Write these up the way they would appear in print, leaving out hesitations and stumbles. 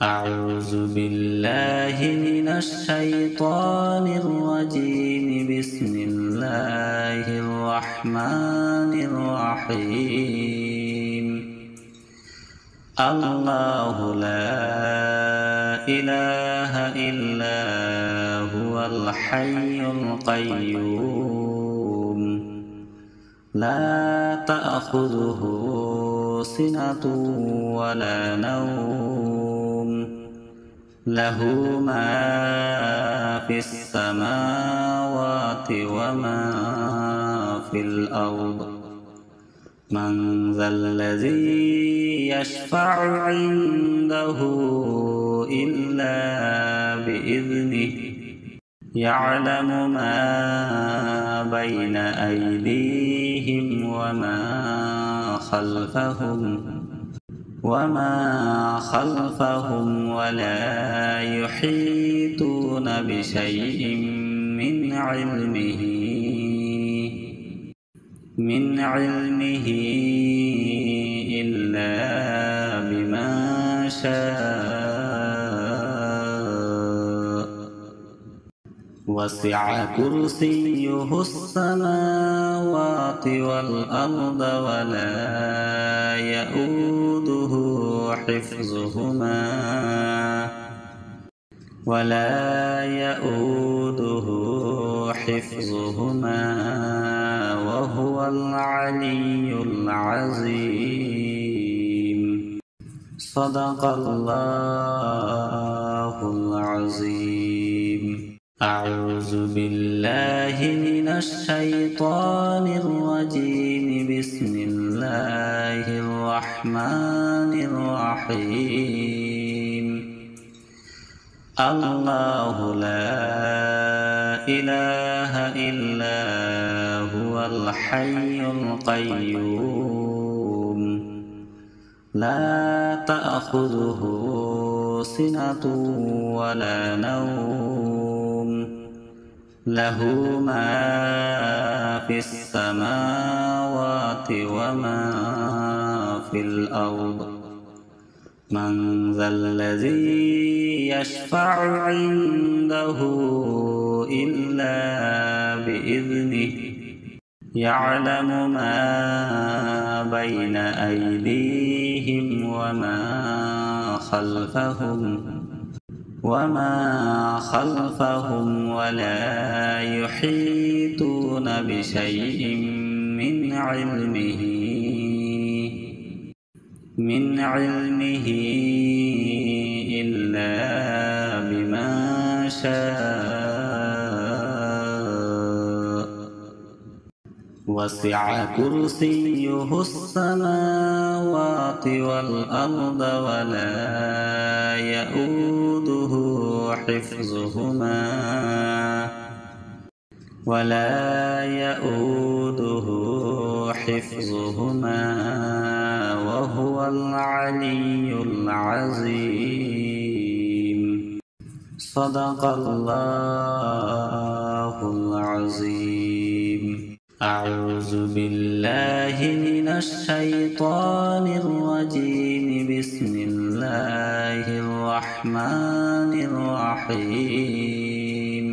أعوذ بالله من الشيطان الرجيم. بسم الله الرحمن الرحيم. الله لا إله إلا هو الحي القيوم لا تأخذه سنة ولا نوم له ما في السماوات وما في الأرض من ذا الذي يشفع عنده إلا بإذنه يعلم ما بين أيديهم وما خلفهم ولا يحيطون بشيء من علمه إلا بما شاء. وسع كرسيه السماوات والأرض ولا يؤوده حفظهما وهو العلي العظيم. صدق الله العظيم. أعوذ بالله من الشيطان الرجيم. بسم الله الرحمن الرحيم. الله لا إله إلا هو الحي القيوم لا تأخذه سنة ولا نوم له ما في السماوات وما في الأرض من ذا الذي يشفع عنده إلا بإذنه يعلم ما بين أيديهم وما خلفهم ولا يحيطون بشيء من علمه إلا بما شاء. وسع كرسيه السماوات والأرض ولا يؤوده حفظهما وهو العلي العظيم. صدق الله العظيم. أعوذ بالله من الشيطان الرجيم. بسم الله الرحمن الرحيم.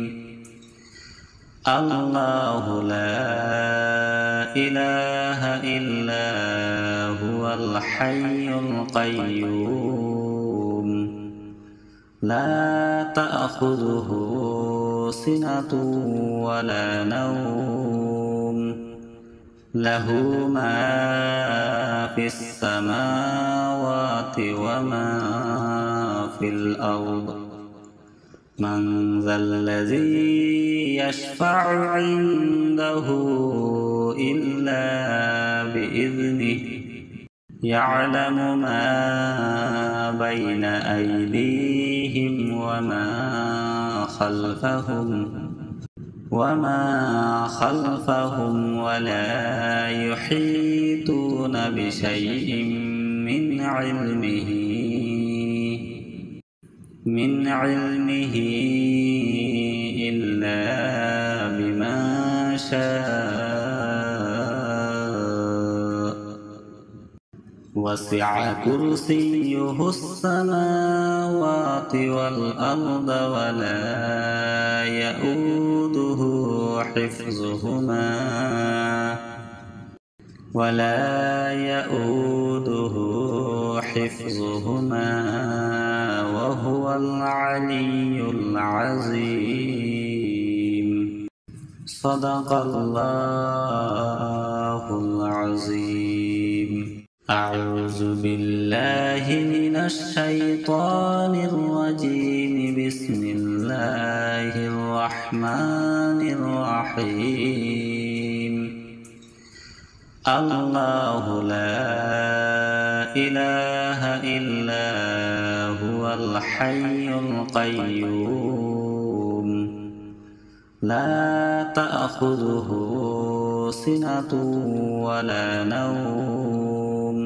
الله لا إله إلا هو الحي القيوم لا تأخذه سنة ولا نوم له ما في السماوات وما في الأرض من ذا الذي يشفع عنده إلا بإذنه يعلم ما بين أيديهم وما خلفهم ولا يحيطون بشيء من علمه إلا بما شاء. وسع كرسيه السماوات والأرض ولا يؤوده حفظهما وهو العلي العظيم. صدق الله العظيم. أعوذ بالله من الشيطان الرجيم. بسم الله الرحمن الرحيم. الله لا إله إلا هو الحي القيوم لا تأخذه سنة ولا نوم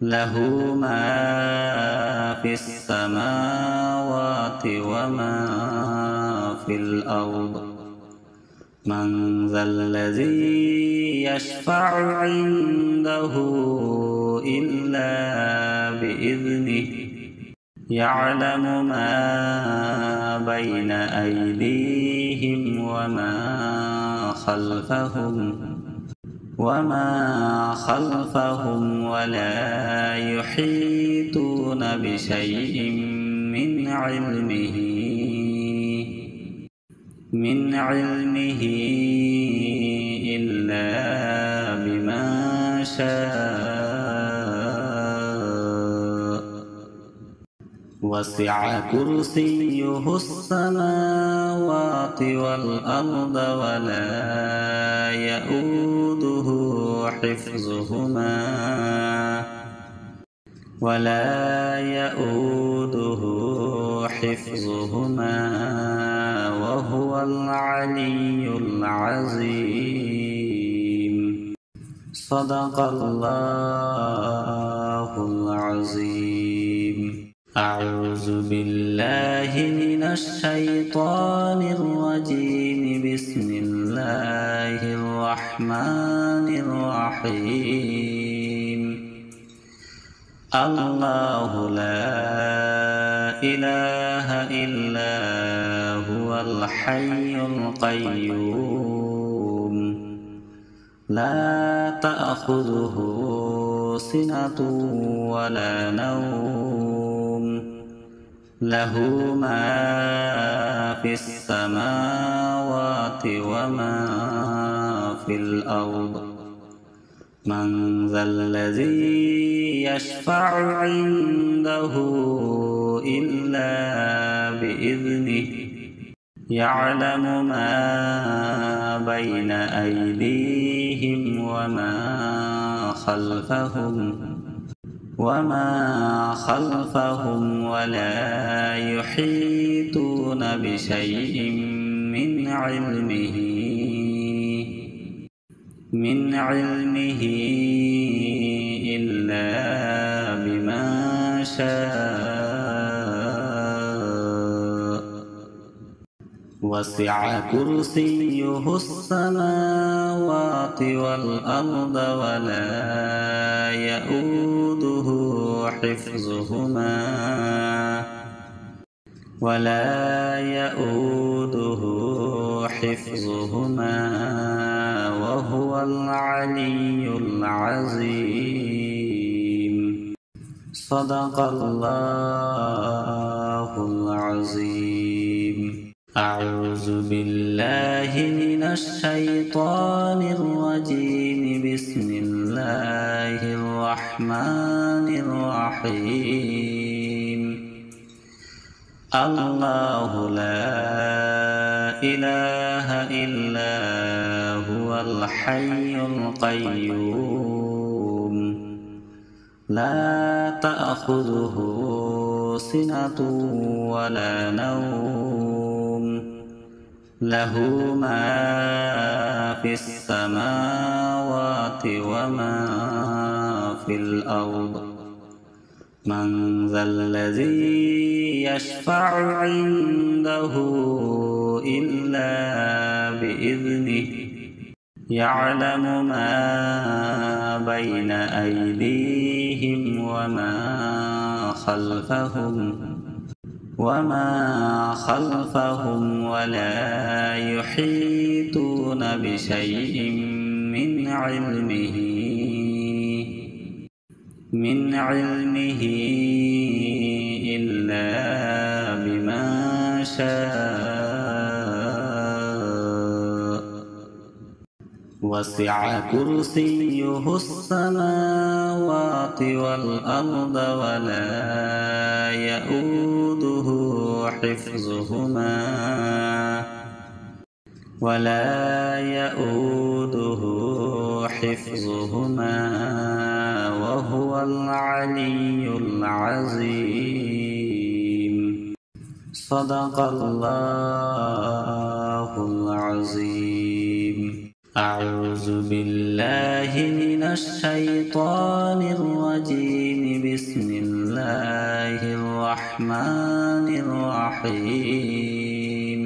له ما في السماوات وما في الأرض. من ذا الذي يشفع عنده إلا بإذنه يعلم ما بين أيديهم وما خلفهم ولا يحيطون بشيء من علمه إلا بما شاء. وسع كرسيه السماوات والأرض ولا يؤوده حفظهما وهو العلي العظيم. صدق الله العظيم. أعوذ بالله من الشيطان الرجيم. بسم الله الرحمن الرحيم. الله لا إله إلا هو الحي القيوم لا تأخذه سنة ولا نوم له ما في السماوات وما في الأرض. من ذا الذي يشفع عنده إلا بإذنه يعلم ما بين أيديهم وما خلفهم ولا يحيطون بشيء من علمه إلا بما شاء. وسع كرسيه السماوات والأرض ولا يؤوده حفظهما وهو العلي العظيم. صدق الله العظيم. أعوذ بالله من الشيطان الرجيم. بسم الله الرحمن الرحيم. الله لا إله إلا هو الحي القيوم لا تأخذه سنة ولا نوم له ما في السماوات وما في الأرض. من ذا الذي يشفع عنده إلا بإذنه يعلم ما بين أيديهم أيديهم وما خلفهم ولا يحيطون بشيء من علمه إلا بما شاء وسع كرسيه السماوات والأرض ولا يؤوده حفظهما وهو العلي العظيم. صدق الله العظيم. أعوذ بالله من الشيطان الرجيم. بسم الله الرحمن الرحيم.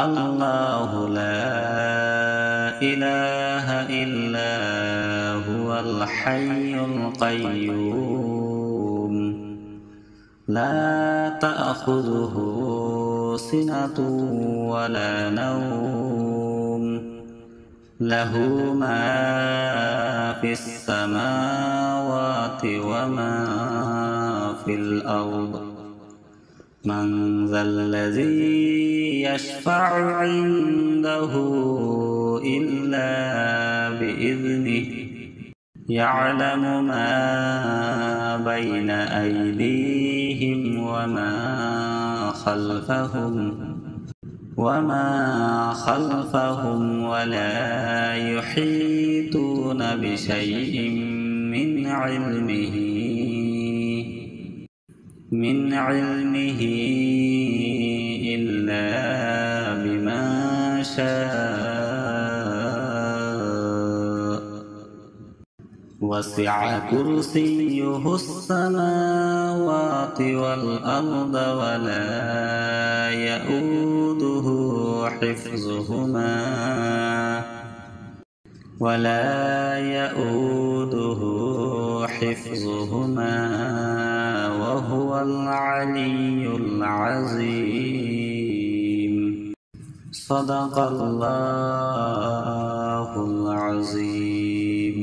الله لا إله إلا هو الحي القيوم لا تأخذه سنة ولا نوم له ما في السماوات وما في الأرض. من ذا الذي يشفع عنده إلا بإذنه يعلم ما بين أيديهم وما خلفهم ولا يحيطون بشيء من علمه إلا بما شاء وسع كرسيه السماوات والأرض ولا يؤوده حفظهما وهو العلي العظيم. صدق الله العظيم.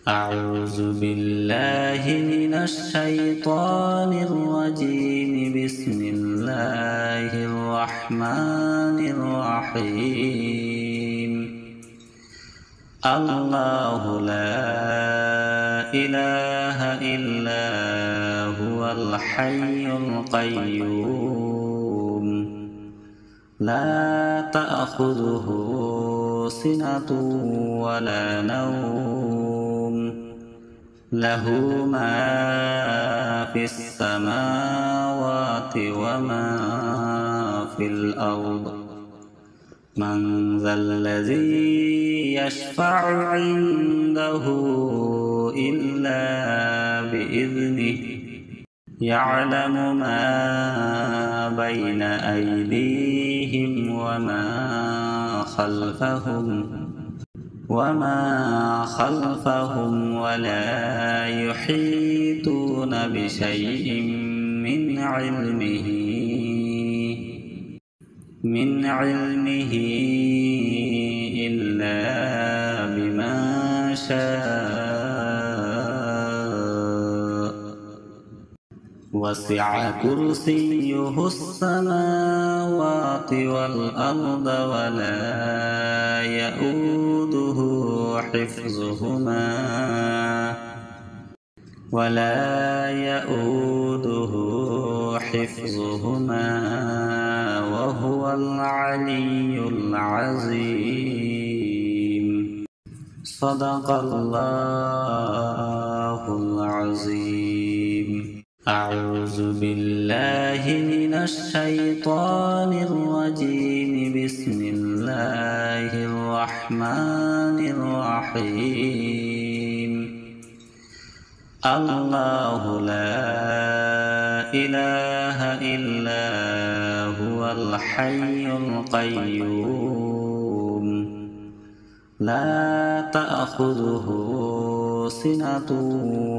أعوذ بالله من الشيطان الرجيم. بسم الله الرحمن الرحيم. الله لا إله إلا هو الحي القيوم لا تأخذه سنة ولا نوم له ما في السماوات وما في الأرض. من ذا الذي يشفع عنده إلا بإذنه يعلم ما بين أيديهم وما خلفهم ولا يحيطون بشيء من علمه إلا بما شاء وسع كرسيه السماوات والأرض ولا يؤوده حفظهما وهو العلي العظيم. صدق الله العظيم. أعوذ بالله من الشيطان الرجيم. بسم الله الرحمن الرحيم. الله لا إله إلا هو الحي القيوم لا تأخذه سنة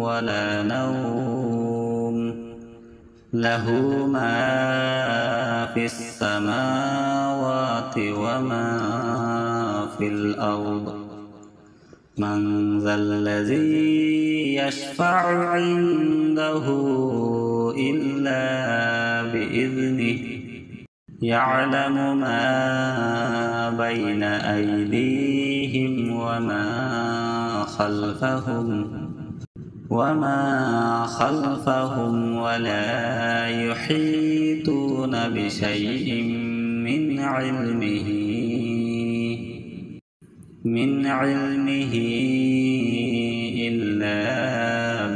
ولا نوم له ما في السماوات وما في الأرض من ذا الذي يشفع عنده إلا بإذنه يعلم ما بين أيديهم وما خلفهم ولا يحيطون بشيء من علمه إلا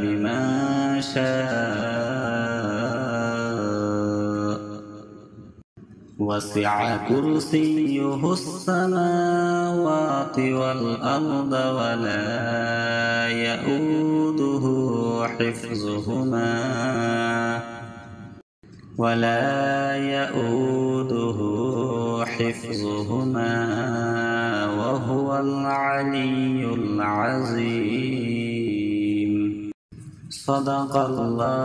بما شاء وسع كرسيه السماوات والأرض ولا يؤوده حفظهما وهو العلي العظيم صدق الله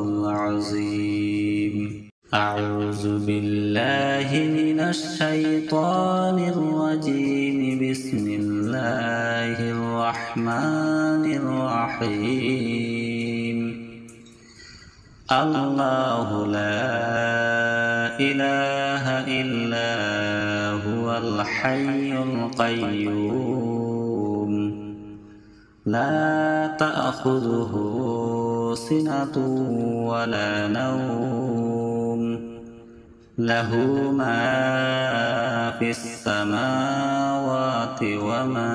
العظيم أعوذ بالله من الشيطان الرجيم بسم الله الرحمن الرحيم الله لا إله إلا هو الحي القيوم لا تأخذه سنة ولا نوم له ما في السماوات وما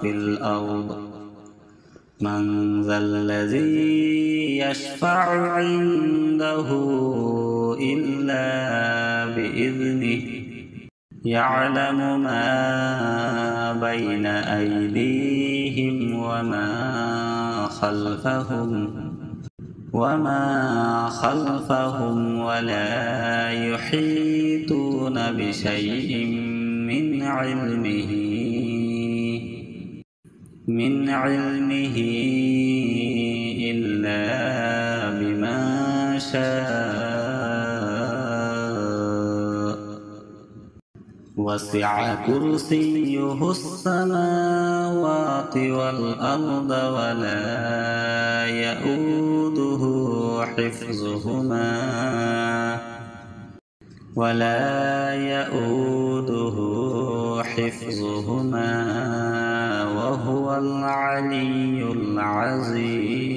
في الأرض من ذا الذي يشفع عنده إلا بإذنه يعلم ما بين أيديهم وما خلفهم ولا يحيطون بشيء من علمه إلا بما شاء وسع كرسيه السماوات والأرض ولا يؤوده حفظهما وهو العلي العظيم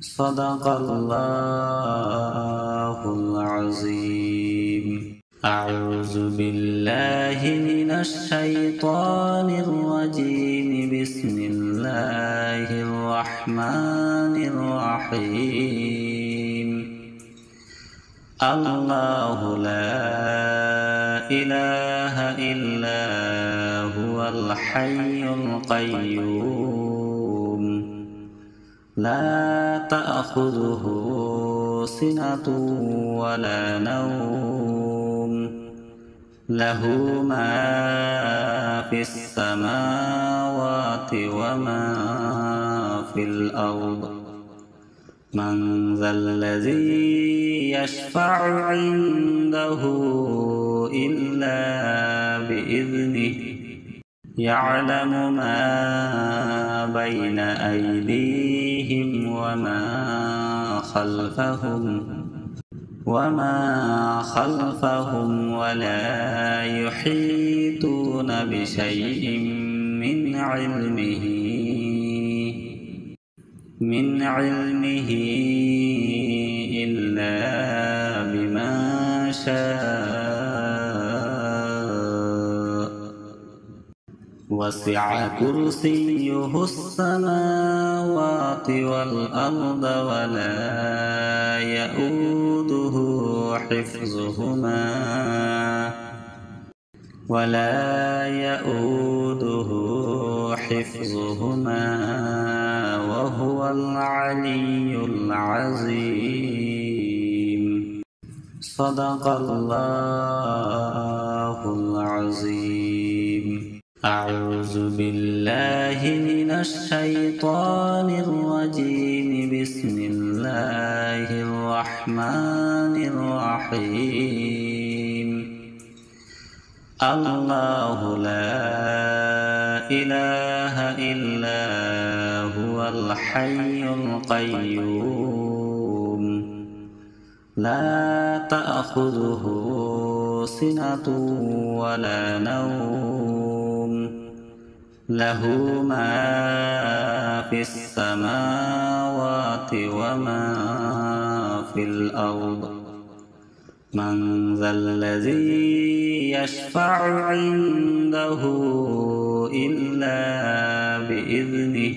صدق الله العظيم أعوذ بالله من الشيطان الرجيم بسم الله الرحمن الرحيم الله لا إله إلا هو الحي القيوم لا تأخذه سنة ولا نوم له ما في السماوات وما في الأرض من ذا الذي يشفع عنده إلا بإذنه يعلم ما بين أيديهم وما خلفهم ولا يحيطون بشيء من علمه إلا بما شاء وسع كرسيه السماوات والأرض ولا يؤوده حفظهما وهو العلي العظيم صدق الله العظيم أعوذ بالله من الشيطان الرجيم بسم الله الرحمن الرحيم الله لا إله إلا هو الحي القيوم لا تأخذه سنة ولا نوم له ما في السماوات وما في الأرض من ذا الذي يشفع عنده إلا بإذنه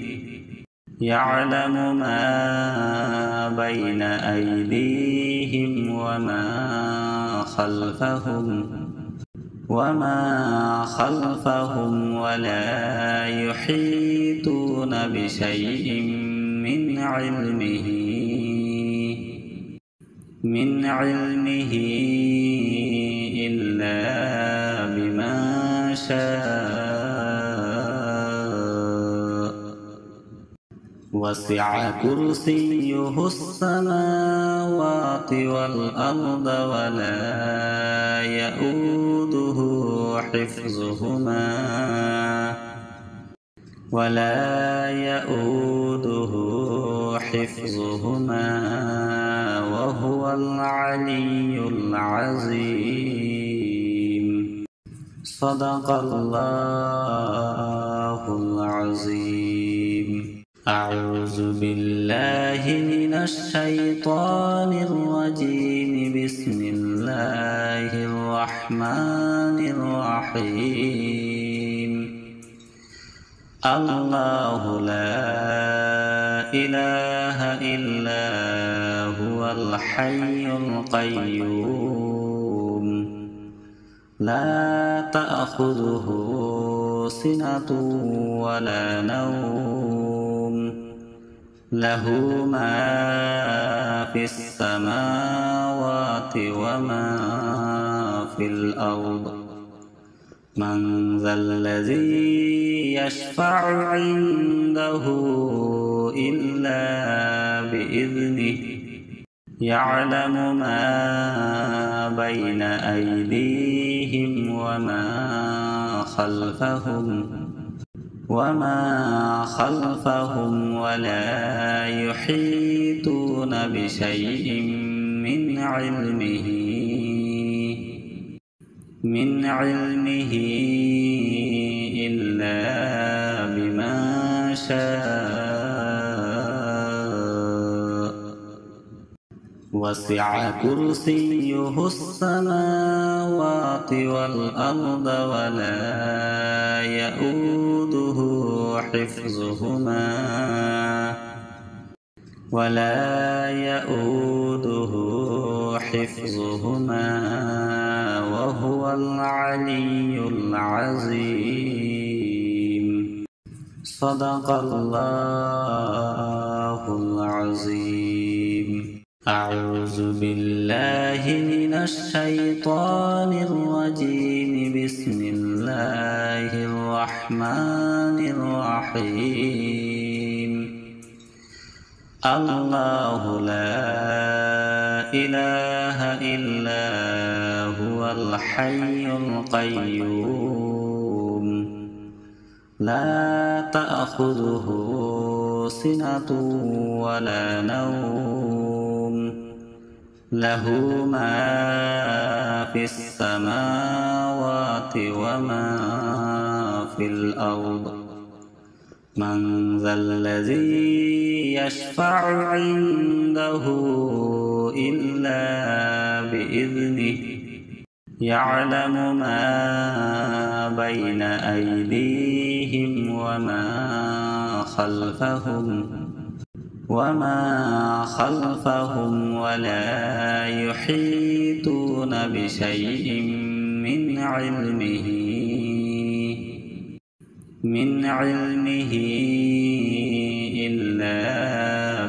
يعلم ما بين أيديهم وما خلفهم ولا يحيطون بشيء من علمه إلا بما شاء وسع كرسيه السماوات والأرض ولا يؤوده حفظهما وهو العلي العظيم صدق الله العظيم أعوذ بالله من الشيطان الرجيم بسم الله الرحمن الرحيم الله لا إله إلا هو الحي القيوم لا تأخذه سنة ولا نوم له ما في السماوات وما في الأرض من ذا الذي يشفع عنده إلا بإذنه يعلم ما بين أيديهم وما خلفهم ولا يحيطون بشيء من علمه إلا بما شاء وسع كرسيه السماوات والأرض ولا يؤوده حفظهما وهو العلي العظيم صدق الله العظيم أعوذ بالله من الشيطان الرجيم بسم الله الرحمن الرحيم الله لا إله إلا هو الحي القيوم لا تأخذه سنة ولا نوم له ما في السماوات وما في الأرض من ذا الذي يشفع عنده إلا بإذنه يعلم ما بين أيديهم وما خلفهم ولا يحيطون بشيء من علمه إلا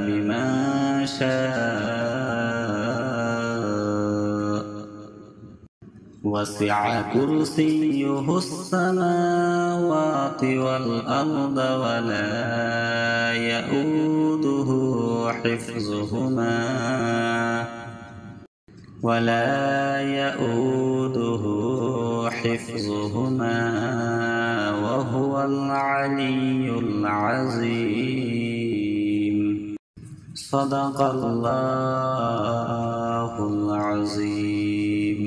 بما شاء وسع كرسيه السماوات السماوات والأرض ولا يؤوده حفظهما وهو العلي العظيم. صدق الله العظيم.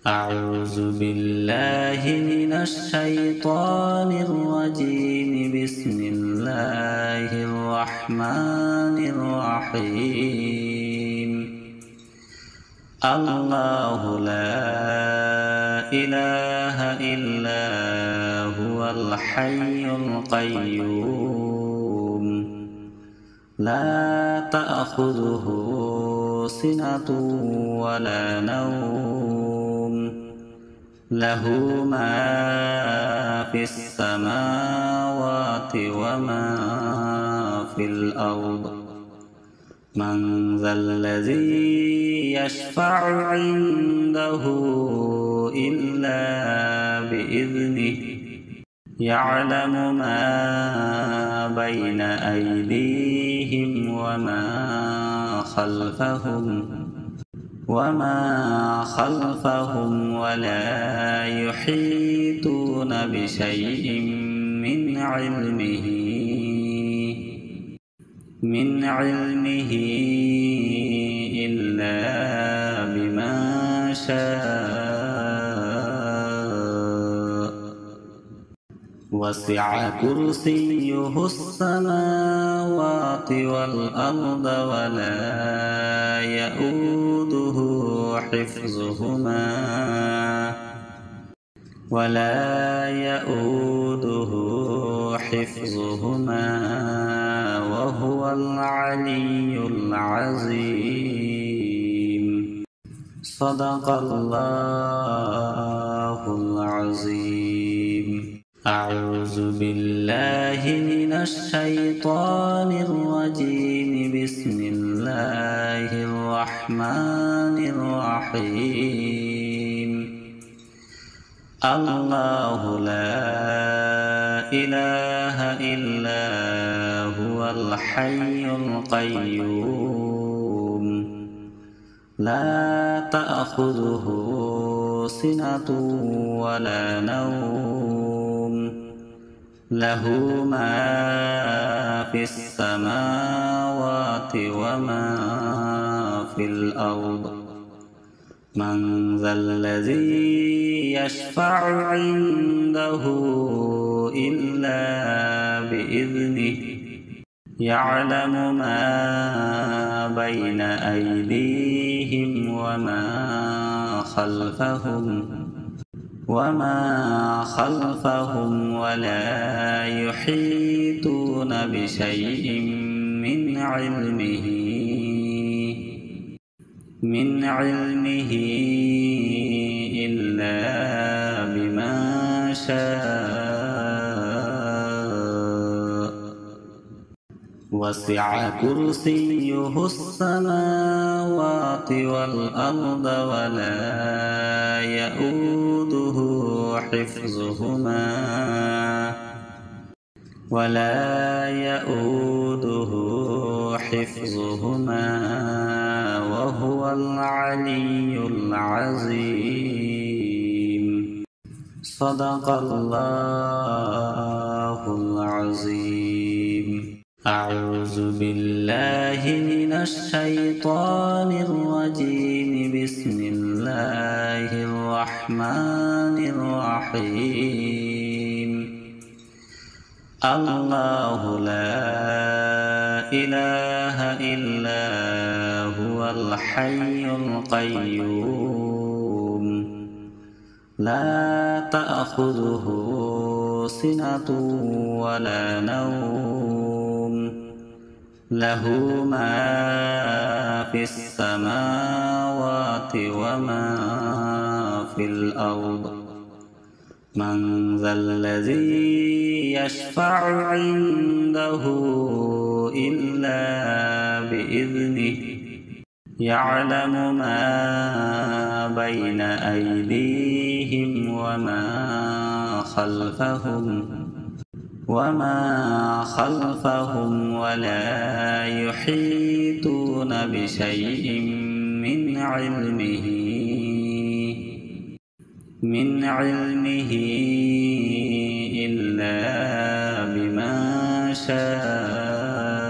أعوذ بالله من الشيطان الرجيم. بسم الله الرحمن الرحيم. الله لا إله إلا هو الحي القيوم لا تأخذه سنة ولا نوم له ما في السماوات وما في الأرض. من ذا الذي يشفع عنده إلا بإذنه يعلم ما بين أيديهم وما خلفهم ولا يحيطون بشيء من علمه إلا بما شاء. وسع كرسيه السماوات والأرض ولا يؤوده حفظهما وهو العلي العظيم. صدق الله العظيم. أعوذ بالله من الشيطان الرجيم. بسم الله الرحمن الرحيم. الله لا إله إلا هو الحي القيوم لا تأخذه سنة ولا نوم له ما في السماوات وما في الأرض. من ذا الذي يشفع عنده إلا بإذنه يعلم ما بين أيديهم وما خلفهم ولا يحيطون بشيء من علمه إلا بما شاء. وسع كرسيه السماوات والأرض ولا يؤوده حفظهما وهو العلي العظيم. صدق الله العظيم. أعوذ بالله من الشيطان الرجيم. بسم الله الرحمن الرحيم. الله لا إله إلا هو الحي القيوم لا تأخذه سنة ولا نوم له ما في السماوات وما في الأرض. من ذا الذي يشفع عنده إلا بإذنه يعلم ما بين أيديهم وما خلفهم وما خلفهم ولا يحيطون بشيء من علمه إلا بما شاء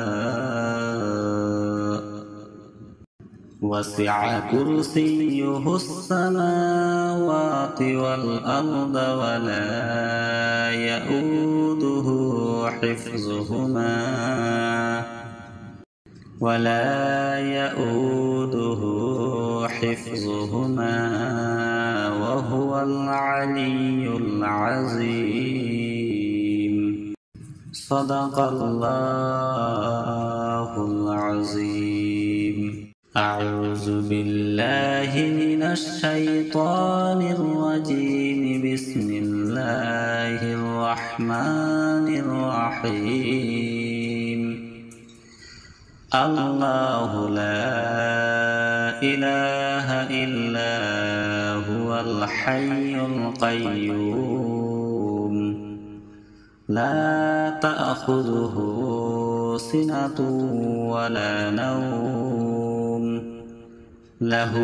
وسع كرسيه السماوات والأرض ولا يؤوده حفظهما وهو العلي العظيم. صدق الله العظيم. أعوذ بالله من الشيطان الرجيم. بسم الله الرحمن الرحيم. الله لا إله إلا هو الحي القيوم لا تأخذه سنة ولا نوم له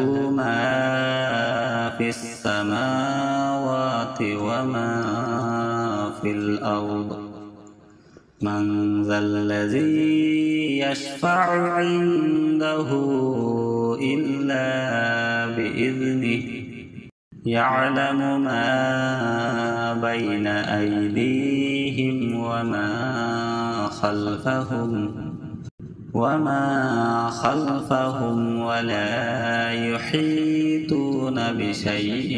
ما في السماوات وما في الأرض. من ذا الذي يشفع عنده إلا بإذنه يعلم ما بين أيديهم وما خلفهم ولا يحيطون بشيء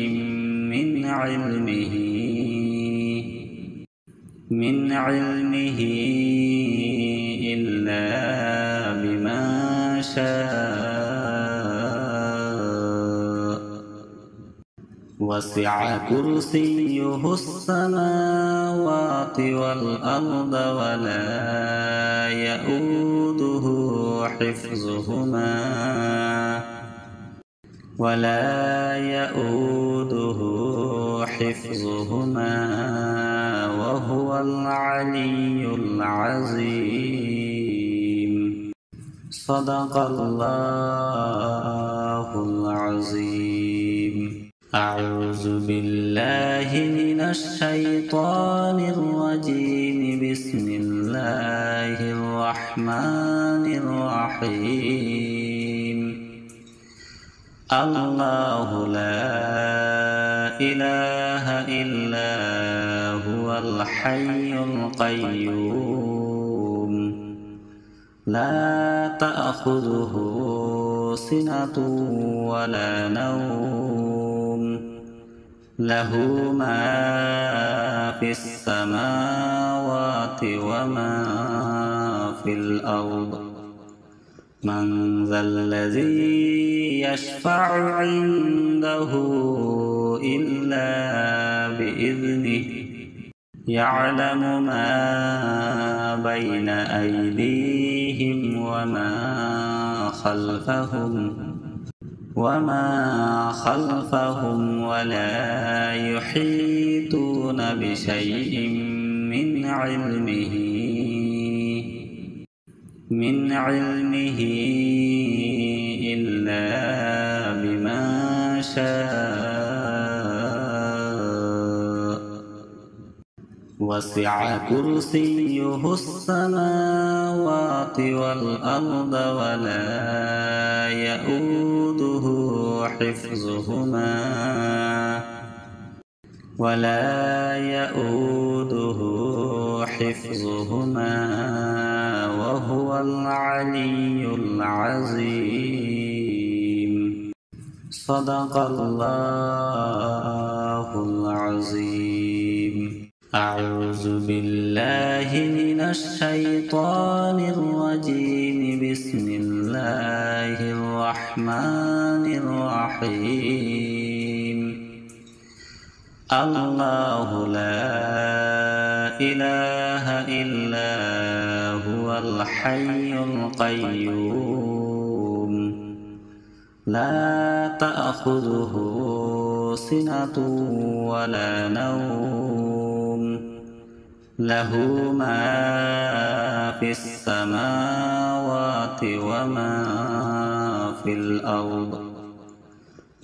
من علمه إلا بما شاء وسع كرسيه السماوات والأرض ولا يؤوده حفظهما وهو العلي العظيم. صدق الله العظيم. أعوذ بالله من الشيطان الرجيم. بسم الله الرحمن الرحيم. الله لا إله إلا هو الحي القيوم لا تأخذه سنة ولا نوم له ما في السماوات وما في الأرض. من ذا الذي يشفع عنده إلا بإذنه يعلم ما بين أيديهم وما خلفهم ولا يحيطون بشيء من علمه إلا بما شاء وسع كرسيه السماوات والأرض ولا يؤوده حفظهما وهو العلي العظيم. صدق الله العظيم. أعوذ بالله من الشيطان الرجيم. بسم الله الرحمن الرحيم. الله لا إله إلا هو الحي القيوم لا تأخذه سنة ولا نوم له ما في السماوات وما في الأرض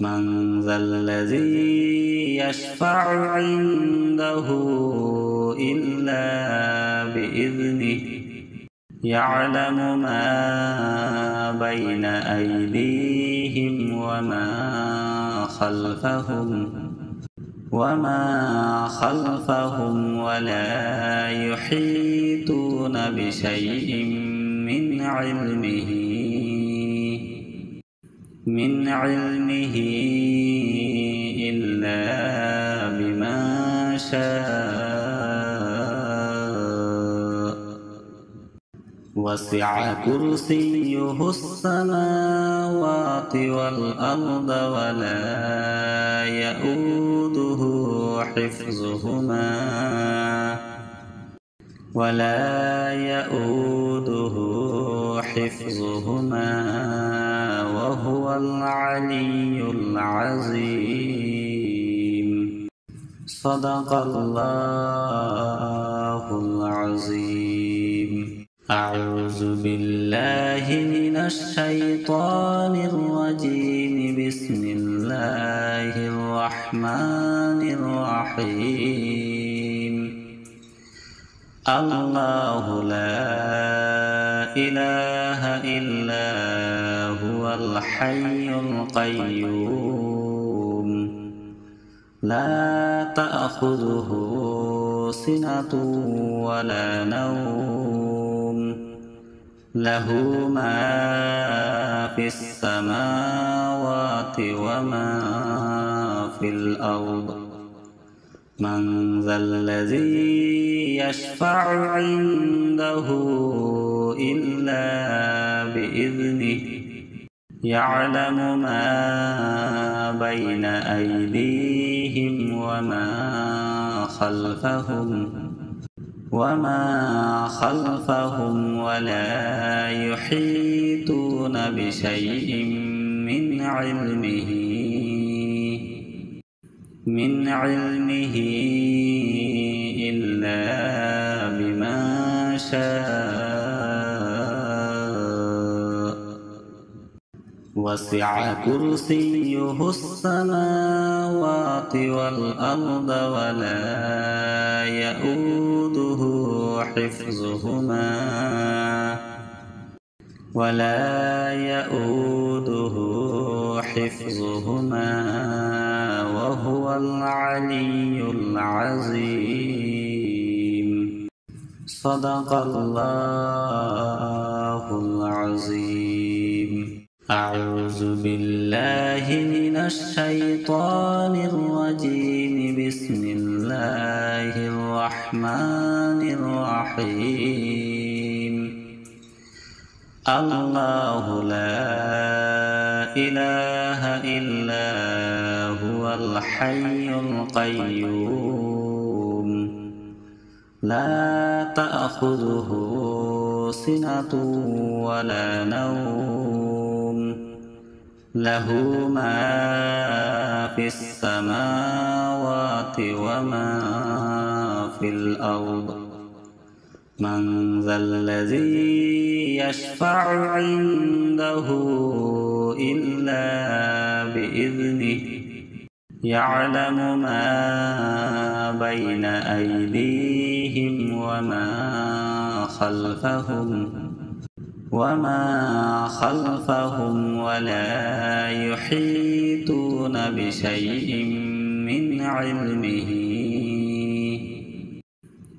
من ذا الذي يشفع عنده إلا بإذنه يعلم ما بين أيديهم وما خلفهم ولا يحيطون بشيء من علمه إلا بما شاء وسع كرسيه السماوات والأرض ولا يؤوده حفظهما وهو العلي العظيم. صدق الله العظيم. أعوذ بالله من الشيطان الرجيم. بسم الله الرحمن الرحيم. الله لا إله إلا هو الحي القيوم لا تأخذه سنة ولا نوم له ما في السماوات وما في الأرض من ذا الذي يشفع عنده إلا بإذنه يعلم ما بين أيديهم وما خلفهم ولا يحيطون بشيء من علمه إلا بما شاء وسع كرسيه السماوات والأرض ولا يؤوده حفظهما وهو العلي العظيم. صدق الله العظيم. أعوذ بالله من الشيطان الرجيم. بسم الله الرحمن الرحيم. الله لا إله إلا هو الحي القيوم لا تأخذه سنة ولا نوم له ما في السماوات وما في الأرض من ذا الذي يشفع عنده إلا بإذنه يعلم ما بين أيديهم وما خلفهم ولا يحيطون بشيء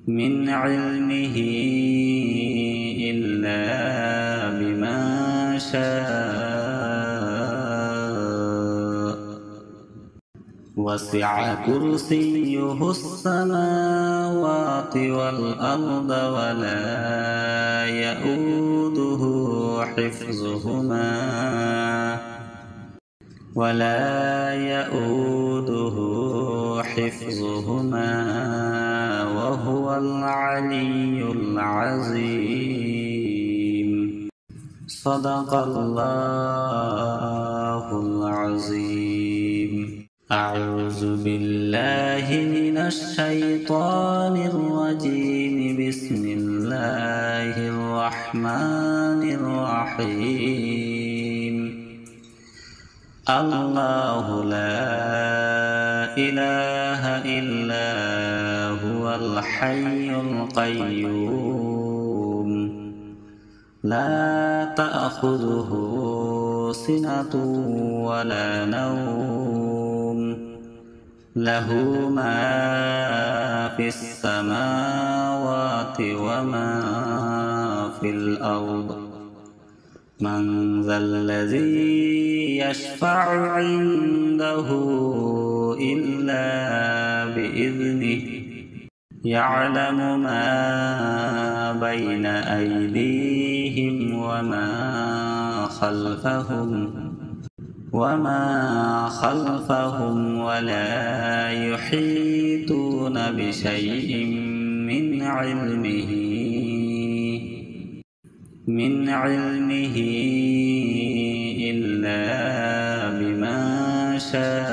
من علمه إلا بما شاء وسع كرسيه السماوات والأرض ولا يؤوده حفظهما وهو العلي العظيم. صدق الله العظيم. أعوذ بالله من الشيطان الرجيم. بسم الله الرحمن الرحيم. الله لا إله إلا هو الحي القيوم لا تأخذه سنة ولا نوم له ما في السماوات وما في الأرض من ذا الذي يشفع عنده إلا بإذنه يعلم ما بين أيديهم وما خلفهم ولا يحيطون بشيء من علمه إلا بما شاء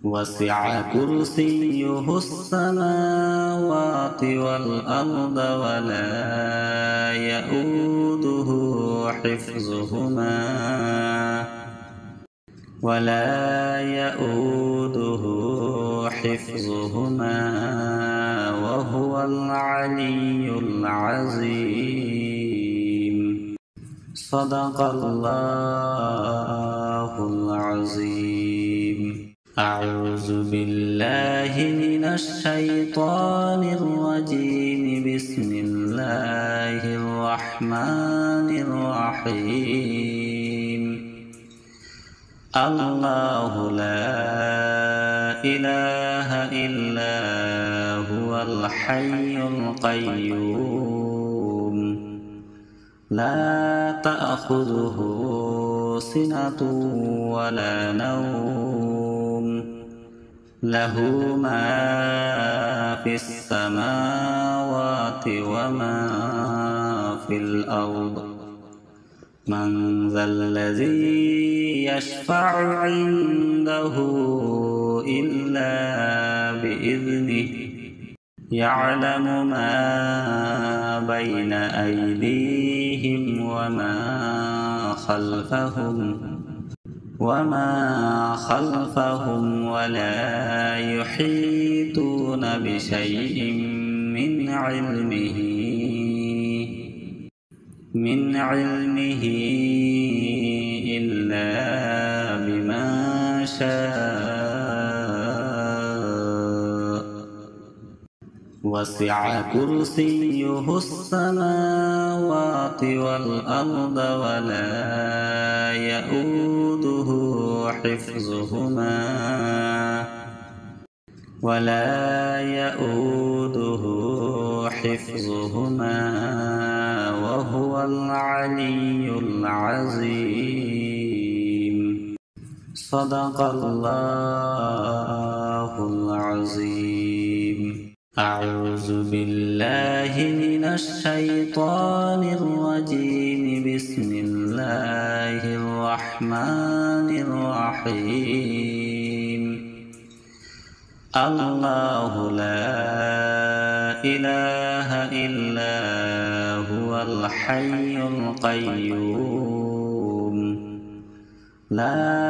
وسع كرسيه السماوات والأرض ولا يؤوده حفظهما وهو العلي العظيم. صدق الله العظيم. أعوذ بالله من الشيطان الرجيم. بسم الله الرحمن الرحيم. الله لا إله إلا هو الحي القيوم لا تأخذه سنة ولا نوم له ما في السماوات وما في الأرض من ذا الذي يشفع عنده إلا بإذنه يعلم ما بين أيديهم وما خلفهم ولا يحيطون بشيء من علمه إلا بما شاء وسع كرسيه السماوات والأرض ولا يؤوده حفظهما وهو العلي العظيم. صدق الله العظيم. أعوذ بالله من الشيطان الرجيم. بسم الله الرحمن الرحيم. الله لا إله إلا هو الحي القيوم لا